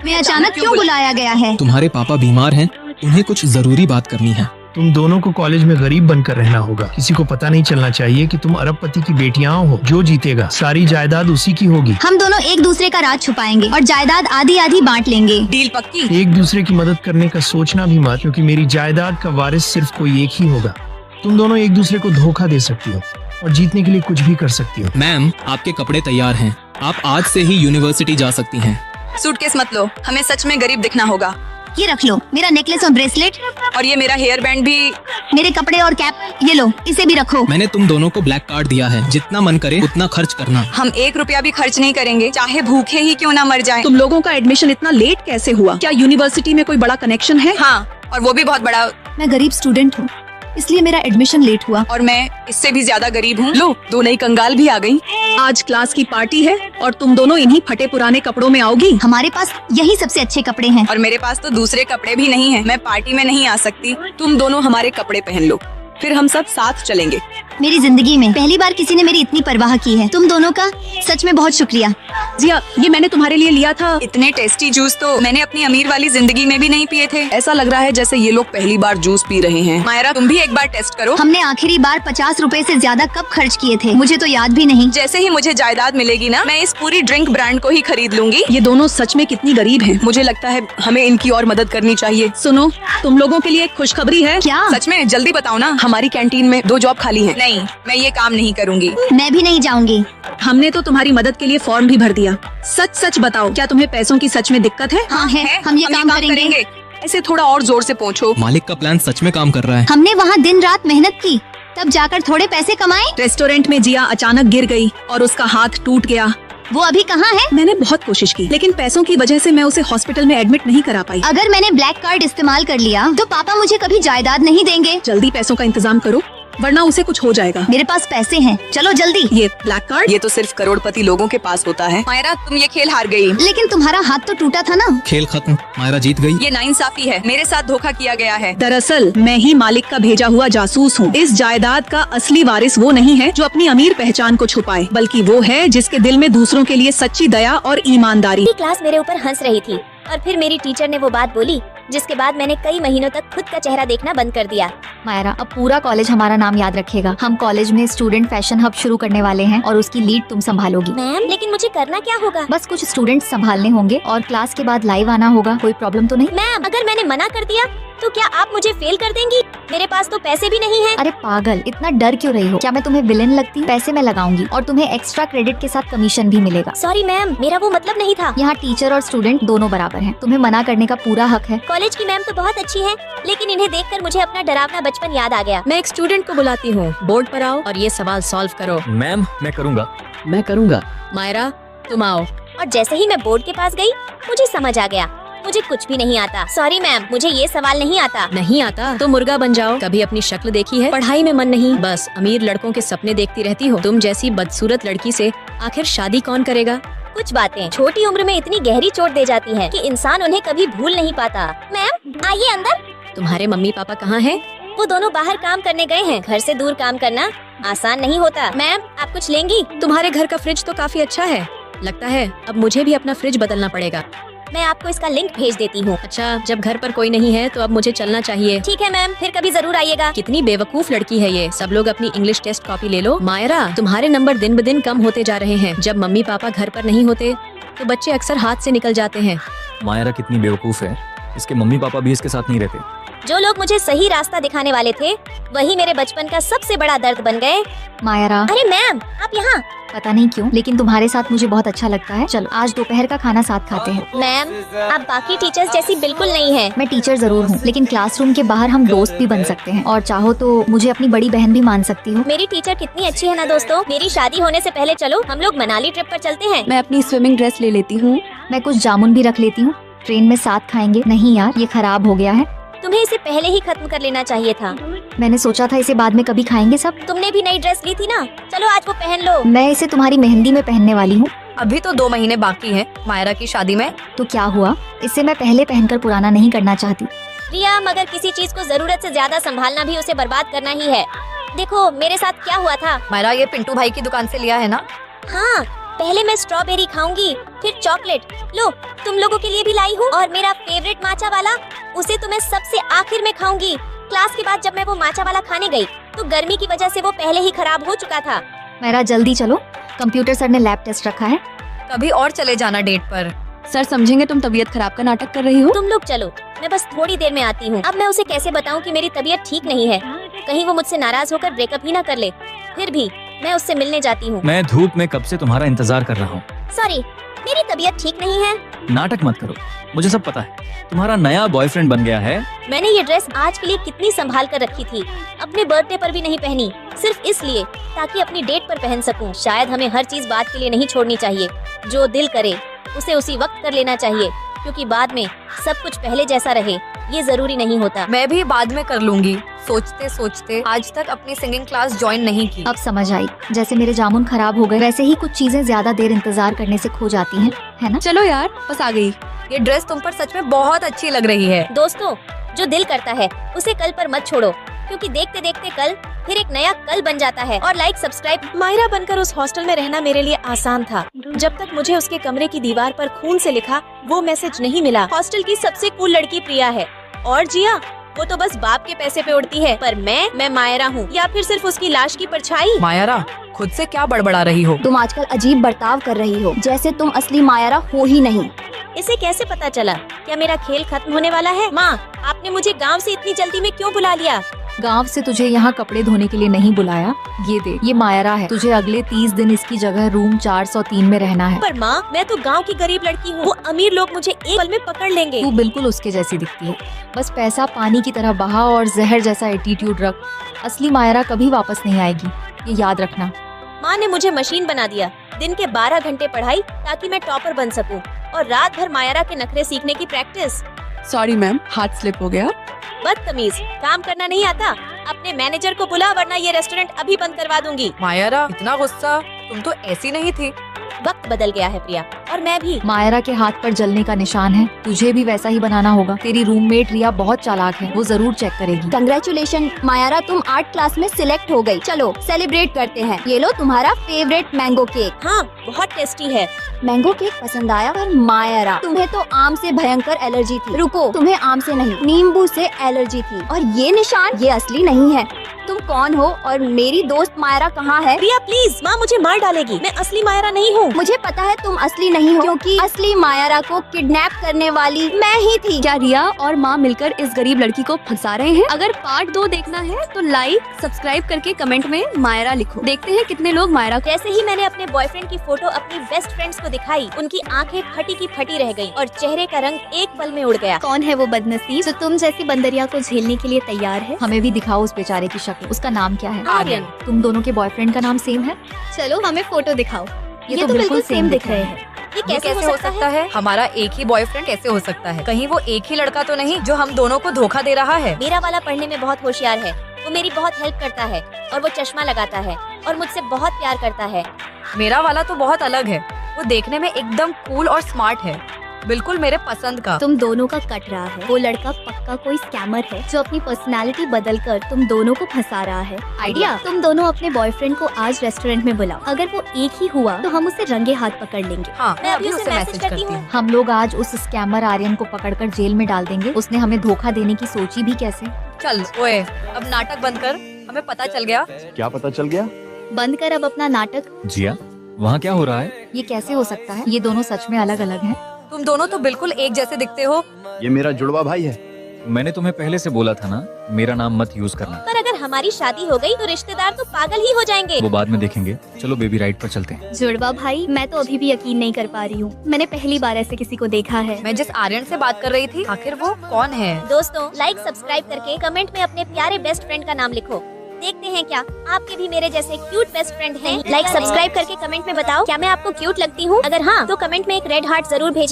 मैं अचानक क्यों बुलाया गया है? तुम्हारे पापा बीमार हैं, उन्हें कुछ जरूरी बात करनी है। तुम दोनों को कॉलेज में गरीब बनकर रहना होगा। किसी को पता नहीं चलना चाहिए कि तुम अरबपति की बेटियां हो। जो जीतेगा सारी जायदाद उसी की होगी। हम दोनों एक दूसरे का राज छुपाएंगे और जायदाद आधी आधी बांट लेंगे। डील पक्की। एक दूसरे की मदद करने का सोचना भी मत, क्योंकि मेरी जायदाद का वारिस सिर्फ कोई एक ही होगा। तुम दोनों एक दूसरे को धोखा दे सकती हो और जीतने के लिए कुछ भी कर सकती हो। मैम, आपके कपड़े तैयार हैं। आप आज से ही यूनिवर्सिटी जा सकती हैं। सूटकेस मत लो, हमें सच में गरीब दिखना होगा। ये रख लो, मेरा नेकलेस और ब्रेसलेट। और ये मेरा हेयर बैंड भी। मेरे कपड़े और कैप, ये लो, इसे भी रखो। मैंने तुम दोनों को ब्लैक कार्ड दिया है, जितना मन करे उतना खर्च करना। हम 1 रुपया भी खर्च नहीं करेंगे, चाहे भूखे ही क्यों ना मर जाएं। तुम लोगों का एडमिशन इतना लेट कैसे हुआ? क्या यूनिवर्सिटी में कोई बड़ा कनेक्शन है? हाँ, और वो भी बहुत बड़ा। मैं गरीब स्टूडेंट हूँ, इसलिए मेरा एडमिशन लेट हुआ। और मैं इससे भी ज्यादा गरीब हूँ। लो, 2 नई कंगाल भी आ गई। आज क्लास की पार्टी है और तुम दोनों इन्हीं फटे पुराने कपड़ों में आओगी। हमारे पास यही सबसे अच्छे कपड़े हैं। और मेरे पास तो दूसरे कपड़े भी नहीं हैं। मैं पार्टी में नहीं आ सकती। तुम दोनों हमारे कपड़े पहन लो, फिर हम सब साथ चलेंगे। मेरी जिंदगी में पहली बार किसी ने मेरी इतनी परवाह की है। तुम दोनों का सच में बहुत शुक्रिया। जिया, ये मैंने तुम्हारे लिए लिया था। इतने टेस्टी जूस तो मैंने अपनी अमीर वाली जिंदगी में भी नहीं पिए थे। ऐसा लग रहा है जैसे ये लोग पहली बार जूस पी रहे हैं। मायरा, तुम भी एक बार टेस्ट करो। हमने आखिरी बार 50 रुपए से ज्यादा कब खर्च किए थे, मुझे तो याद भी नहीं। जैसे ही मुझे जायदाद मिलेगी ना, मैं इस पूरी ड्रिंक ब्रांड को ही खरीद लूंगी। ये दोनों सच में कितनी गरीब हैं। मुझे लगता है हमें इनकी और मदद करनी चाहिए। सुनो, तुम लोगों के लिए एक खुशखबरी है। क्या? सच में? जल्दी बताओ ना। हमारी कैंटीन में 2 जॉब खाली हैं। नहीं, मैं ये काम नहीं करूंगी। मैं भी नहीं जाऊंगी। हमने तो तुम्हारी मदद के लिए फॉर्म भी भर दिया। सच सच बताओ, क्या तुम्हें पैसों की सच में दिक्कत है? हाँ है, हम ये काम करेंगे। ऐसे थोड़ा और जोर से पूछो। मालिक का प्लान सच में काम कर रहा है। हमने वहाँ दिन रात मेहनत की, तब जाकर थोड़े पैसे कमाए। रेस्टोरेंट में जिया अचानक गिर गई और उसका हाथ टूट गया। वो अभी कहाँ है? मैंने बहुत कोशिश की, लेकिन पैसों की वजह से मैं उसे हॉस्पिटल में एडमिट नहीं करा पाई। अगर मैंने ब्लैक कार्ड इस्तेमाल कर लिया तो पापा मुझे कभी जायदाद नहीं देंगे। जल्दी पैसों का इंतजाम करो, वरना उसे कुछ हो जाएगा। मेरे पास पैसे हैं, चलो जल्दी। ये ब्लैक कार्ड? ये तो सिर्फ करोड़पति लोगों के पास होता है। मायरा, तुम ये खेल हार गई। लेकिन तुम्हारा हाथ तो टूटा था ना। खेल खत्म, मायरा जीत गई। ये नाइंसाफी है, मेरे साथ धोखा किया गया है। दरअसल मैं ही मालिक का भेजा हुआ जासूस हूँ। इस जायदाद का असली वारिस वो नहीं है जो अपनी अमीर पहचान को छुपाए, बल्कि वो है जिसके दिल में दूसरों के लिए सच्ची दया और ईमानदारी। क्लास मेरे ऊपर हंस रही थी और फिर मेरी टीचर ने वो बात बोली, जिसके बाद मैंने कई महीनों तक खुद का चेहरा देखना बंद कर दिया। मायरा, अब पूरा कॉलेज हमारा नाम याद रखेगा। हम कॉलेज में स्टूडेंट फैशन हब शुरू करने वाले हैं और उसकी लीड तुम संभालोगी। मैम, लेकिन मुझे करना क्या होगा? बस कुछ स्टूडेंट्स संभालने होंगे और क्लास के बाद लाइव आना होगा। कोई प्रॉब्लम तो नहीं? मैम, अगर मैंने मना कर दिया तो क्या आप मुझे फेल कर देंगी? मेरे पास तो पैसे भी नहीं हैं। अरे पागल, इतना डर क्यों रही हो? क्या मैं तुम्हें विलेन लगती? पैसे मैं लगाऊंगी और तुम्हें एक्स्ट्रा क्रेडिट के साथ कमीशन भी मिलेगा। सॉरी मैम, मेरा वो मतलब नहीं था। यहाँ टीचर और स्टूडेंट दोनों बराबर हैं। तुम्हें मना करने का पूरा हक है। कॉलेज की मैम तो बहुत अच्छी है, लेकिन इन्हें देखकर मुझे अपना डरावना बचपन याद आ गया। मैं एक स्टूडेंट को बुलाती हूँ, बोर्ड पर आओ और ये सवाल सॉल्व करो। मैम, मैं करूँगा। मैं करूँगा। मायरा, तुम आओ। और जैसे ही मैं बोर्ड के पास गई, मुझे समझ आ गया मुझे कुछ भी नहीं आता। सॉरी मैम, मुझे ये सवाल नहीं आता। नहीं आता तो मुर्गा बन जाओ। कभी अपनी शक्ल देखी है? पढ़ाई में मन नहीं, बस अमीर लड़कों के सपने देखती रहती हो। तुम जैसी बदसूरत लड़की से आखिर शादी कौन करेगा? कुछ बातें छोटी उम्र में इतनी गहरी चोट दे जाती हैं कि इंसान उन्हें कभी भूल नहीं पाता। मैम, आइए अंदर। तुम्हारे मम्मी पापा कहाँ हैं? वो दोनों बाहर काम करने गए हैं। घर से दूर काम करना आसान नहीं होता। मैम, आप कुछ लेंगी? तुम्हारे घर का फ्रिज तो काफी अच्छा है। लगता है अब मुझे भी अपना फ्रिज बदलना पड़ेगा। मैं आपको इसका लिंक भेज देती हूँ। अच्छा, जब घर पर कोई नहीं है तो अब मुझे चलना चाहिए। ठीक है मैम, फिर कभी जरूर आइएगा। कितनी बेवकूफ लड़की है ये। सब लोग अपनी इंग्लिश टेस्ट कॉपी ले लो। मायरा, तुम्हारे नंबर दिन ब दिन कम होते जा रहे हैं। जब मम्मी पापा घर पर नहीं होते तो बच्चे अक्सर हाथ से निकल जाते हैं। मायरा कितनी बेवकूफ है, इसके मम्मी पापा भी इसके साथ नहीं रहते। जो लोग मुझे सही रास्ता दिखाने वाले थे, वही मेरे बचपन का सबसे बड़ा दर्द बन गए। मायरा, अरे मैम, आप यहाँ? पता नहीं क्यों, लेकिन तुम्हारे साथ मुझे बहुत अच्छा लगता है। चलो आज दोपहर का खाना साथ खाते हैं। मैम, आप बाकी टीचर्स जैसी बिल्कुल नहीं हैं। मैं टीचर जरूर हूँ, लेकिन क्लासरूम के बाहर हम दोस्त भी बन सकते हैं और चाहो तो मुझे अपनी बड़ी बहन भी मान सकती हो। मेरी टीचर कितनी अच्छी है ना दोस्तों। मेरी शादी होने से पहले चलो हम लोग मनाली ट्रिप पर चलते हैं। मैं अपनी स्विमिंग ड्रेस ले लेती हूँ। मैं कुछ जामुन भी रख लेती हूँ, ट्रेन में साथ खाएंगे। नहीं यार, ये खराब हो गया है। तुम्हें इसे पहले ही खत्म कर लेना चाहिए था। मैंने सोचा था इसे बाद में कभी खाएंगे सब। तुमने भी नई ड्रेस ली थी ना, चलो आज वो पहन लो। मैं इसे तुम्हारी मेहंदी में पहनने वाली हूँ। अभी तो 2 महीने बाकी हैं मायरा की शादी में। तो क्या हुआ, इसे मैं पहले पहनकर पुराना नहीं करना चाहती। रिया, मगर किसी चीज को जरूरत से ज्यादा संभालना भी उसे बर्बाद करना ही है। देखो मेरे साथ क्या हुआ था। मायरा, ये पिंटू भाई की दुकान से लिया है ना? हाँ, पहले मैं स्ट्रॉबेरी खाऊंगी, फिर चॉकलेट। लो, तुम लोगों के लिए भी लाई हूँ। और मेरा फेवरेट माचा वाला, उसे तो मैं सबसे आखिर में खाऊंगी। क्लास के बाद जब मैं वो माचा वाला खाने गई, तो गर्मी की वजह से वो पहले ही खराब हो चुका था। मेरा जल्दी चलो, कंप्यूटर सर ने लैब टेस्ट रखा है। कभी और चले जाना डेट पर। सर समझेंगे तुम तबीयत खराब का नाटक कर रही हो। तुम लोग चलो, मैं बस थोड़ी देर में आती हूँ। अब मैं उसे कैसे बताऊँ कि मेरी तबीयत ठीक नहीं है? कहीं वो मुझसे नाराज होकर ब्रेकअप ही ना कर ले। फिर भी मैं उससे मिलने जाती हूँ। मैं धूप में कब से तुम्हारा इंतजार कर रहा हूँ। सॉरी, मेरी तबीयत ठीक नहीं है। नाटक मत करो, मुझे सब पता है। तुम्हारा नया बॉयफ्रेंड बन गया है। मैंने ये ड्रेस आज के लिए कितनी संभाल कर रखी थी, अपने बर्थडे पर भी नहीं पहनी, सिर्फ इसलिए ताकि अपनी डेट पर पहन सकूं। शायद हमें हर चीज बात के लिए नहीं छोड़नी चाहिए। जो दिल करे उसे उसी वक्त कर लेना चाहिए, क्योंकि बाद में सब कुछ पहले जैसा रहे ये जरूरी नहीं होता। मैं भी बाद में कर लूंगी। सोचते सोचते आज तक अपनी सिंगिंग क्लास ज्वाइन नहीं की। अब समझ आई, जैसे मेरे जामुन खराब हो गए, वैसे ही कुछ चीजें ज्यादा देर इंतजार करने से खो जाती हैं, है ना? चलो यार, बस आ गई। ये ड्रेस तुम पर सच में बहुत अच्छी लग रही है। दोस्तों, जो दिल करता है उसे कल पर मत छोड़ो, क्योंकि देखते देखते कल फिर एक नया कल बन जाता है। और लाइक सब्सक्राइब। मायरा बनकर उस हॉस्टल में रहना मेरे लिए आसान था, जब तक मुझे उसके कमरे की दीवार पर खून से लिखा वो मैसेज नहीं मिला। हॉस्टल की सबसे कूल लड़की प्रिया है, और जिया वो तो बस बाप के पैसे पे उड़ती है। पर मैं मायरा हूँ, या फिर सिर्फ उसकी लाश की परछाई। मायरा, खुद से क्या बड़बड़ा रही हो? तुम आजकल अजीब बर्ताव कर रही हो, जैसे तुम असली मायरा हो ही नहीं। इसे कैसे पता चला? क्या मेरा खेल खत्म होने वाला है? माँ, आपने मुझे गांव से इतनी जल्दी में क्यों बुला लिया? गांव से तुझे यहाँ कपड़े धोने के लिए नहीं बुलाया। ये देख, ये मायरा है। तुझे अगले 30 दिन इसकी जगह रूम 403 में रहना है। पर माँ, मैं तो गांव की गरीब लड़की हूँ। वो अमीर लोग मुझे एक पल में पकड़ लेंगे। तू बिल्कुल उसके जैसी दिखती है। बस पैसा पानी की तरह बहा और जहर जैसा एटीट्यूड रख। असली मायरा कभी वापस नहीं आएगी, ये याद रखना। माँ ने मुझे मशीन बना दिया। दिन के 12 घंटे पढ़ाई ताकि मैं टॉपर बन सकूं, और रात भर मायरा के नखरे सीखने की प्रैक्टिस। सॉरी मैम, हाथ स्लिप हो गया। बदतमीज, काम करना नहीं आता? अपने मैनेजर को बुला, वरना ये रेस्टोरेंट अभी बंद करवा दूंगी। मायरा, इतना गुस्सा? तुम तो ऐसी नहीं थी। वक्त बदल गया है प्रिया, और मैं भी। मायरा के हाथ पर जलने का निशान है, तुझे भी वैसा ही बनाना होगा। तेरी रूममेट रिया बहुत चालाक है, वो जरूर चेक करेगी। कंग्रेचुलेशन मायरा, तुम आर्ट क्लास में सिलेक्ट हो गई। चलो सेलिब्रेट करते हैं। ये लो तुम्हारा फेवरेट मैंगो केक। हाँ, बहुत टेस्टी है। मैंगो केक पसंद आया? पर मायरा, तुम्हें तो आम से भयंकर एलर्जी थी। रुको, तुम्हें आम से नहीं, नींबू से एलर्जी थी। और ये निशान, ये असली नहीं है। तुम कौन हो और मेरी दोस्त मायरा कहाँ है? प्रिया प्लीज, माँ मुझे मार डालेगी। मैं असली मायरा नहीं हूँ। मुझे पता है तुम असली नहीं हो, क्योंकि असली मायरा को किडनैप करने वाली मैं ही थी। क्या रिया और माँ मिलकर इस गरीब लड़की को फंसा रहे हैं? अगर पार्ट 2 देखना है तो लाइक सब्सक्राइब करके कमेंट में मायरा लिखो। देखते हैं कितने लोग मायरा। जैसे ही मैंने अपने बॉयफ्रेंड की फोटो अपनी बेस्ट फ्रेंड्स को दिखाई, उनकी आंखें फटी की फटी रह गईं और चेहरे का रंग एक पल में उड़ गया। कौन है वो बदनसीब जो तुम जैसी बंदरिया को झेलने के लिए तैयार है? हमें भी दिखाओ उस बेचारे की शक्ल। उसका नाम क्या है? आर्यन। तुम दोनों के बॉयफ्रेंड का नाम सेम है? चलो हमें फोटो दिखाओ। ये तो बिल्कुल सेम दिख रहे हैं। ये कैसे हो सकता है? हमारा एक ही बॉयफ्रेंड कैसे हो सकता है? कहीं वो एक ही लड़का तो नहीं जो हम दोनों को धोखा दे रहा है? मेरा वाला पढ़ने में बहुत होशियार है, वो मेरी बहुत हेल्प करता है, और वो चश्मा लगाता है और मुझसे बहुत प्यार करता है। मेरा वाला तो बहुत अलग है। वो देखने में एकदम कूल और स्मार्ट है, बिल्कुल मेरे पसंद का। तुम दोनों का कट रहा है। वो लड़का पक्का कोई स्कैमर है जो अपनी पर्सनालिटी बदलकर तुम दोनों को फंसा रहा है। आइडिया, तुम दोनों अपने बॉयफ्रेंड को आज रेस्टोरेंट में बुलाओ। अगर वो एक ही हुआ तो हम उसे रंगे हाथ पकड़ लेंगे। हाँ, मैं अभी उसे मैसेज करती हूँ। हम लोग आज उस स्कैमर आर्यन को पकड़कर जेल में डाल देंगे। उसने हमें धोखा देने की सोची भी कैसे। चल ओए, अब नाटक बंद कर। हमें पता चल गया। क्या पता चल गया? बंद कर अब अपना नाटक। जिया, वहाँ क्या हो रहा है? ये कैसे हो सकता है? ये दोनों सच में अलग अलग हैं। तुम दोनों तो बिल्कुल एक जैसे दिखते हो। ये मेरा जुड़वा भाई है। मैंने तुम्हें पहले से बोला था ना, मेरा नाम मत यूज करना। पर अगर हमारी शादी हो गई तो रिश्तेदार तो पागल ही हो जाएंगे। वो बाद में देखेंगे। चलो बेबी राइड पर चलते हैं। जुड़वा भाई, मैं तो अभी भी यकीन नहीं कर पा रही हूँ। मैंने पहली बार ऐसे किसी को देखा है। मैं जिस आर्यन से बात कर रही थी, आखिर वो कौन है? दोस्तों, लाइक सब्सक्राइब करके कमेंट में अपने प्यारे बेस्ट फ्रेंड का नाम लिखो। देखते हैं क्या आपके भी मेरे जैसे क्यूट बेस्ट फ्रेंड हैं। लाइक सब्सक्राइब करके कमेंट में बताओ, क्या मैं आपको क्यूट लगती हूँ? अगर हाँ, तो कमेंट में एक रेड हार्ट जरूर भेजना।